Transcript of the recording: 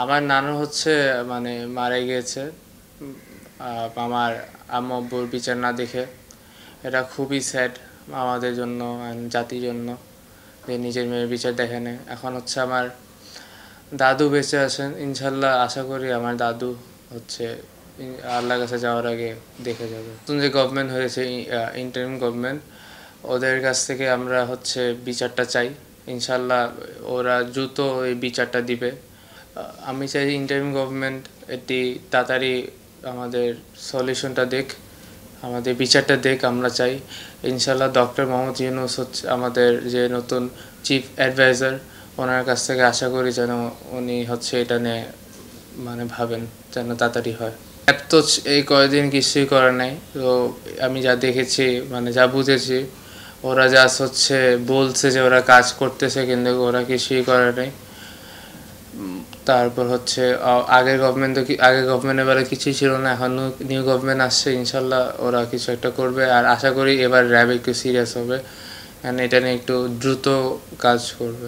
আমার নানু হচ্ছে মানে মারা গিয়েছে আমার আম্মু আব্বুর বিচার না দেখে। এটা খুবই স্যাড আমাদের জন্য জাতির জন্য যে নিজের মেয়ের বিচার দেখে নেয়। এখন হচ্ছে আমার দাদু বেঁচে আছেন, ইনশাল্লাহ আশা করি আমার দাদু হচ্ছে আল্লাহর কাছে যাওয়ার আগে দেখে যাবে। নতুন যে গভর্নমেন্ট হয়েছে ইন্টারিম গভর্নমেন্ট, ওদের কাছ থেকে আমরা হচ্ছে বিচারটা চাই। ইনশাল্লাহ ওরা দ্রুত এই বিচারটা দিবে। আমি চাই ইন্টারিম গভর্নমেন্ট এটি তাড়াতাড়ি আমাদের সলিউশনটা দেখ, আমাদের বিচারটা দেখ। আমরা চাই ইনশাল্লাহ ডক্টর মোহাম্মদ ইউনূস হচ্ছে আমাদের যে নতুন চিফ অ্যাডভাইজার, ওনার কাছ থেকে আশা করি যেন উনি হচ্ছে এটা নিয়ে মানে ভাবেন যেন তাড়াতাড়ি হয়। অ্যাপ তো এই কয়েকদিন কিছুই করে নাই, তো আমি যা দেখেছি মানে যা বুঝেছি, ওরা যা হচ্ছে বলছে যে ওরা কাজ করতেছে কিন্তু ওরা কিছুই করে নাই। তারপর হচ্ছে আগের গভর্নমেন্ট এবারে কিছুই ছিল না, এখন নিউ গভর্নমেন্ট আসছে, ইনশাল্লাহ ওরা কিছু একটা করবে। আর আশা করি এবার র্যাব একটু সিরিয়াস হবে, এটা নিয়ে একটু দ্রুত কাজ করবে।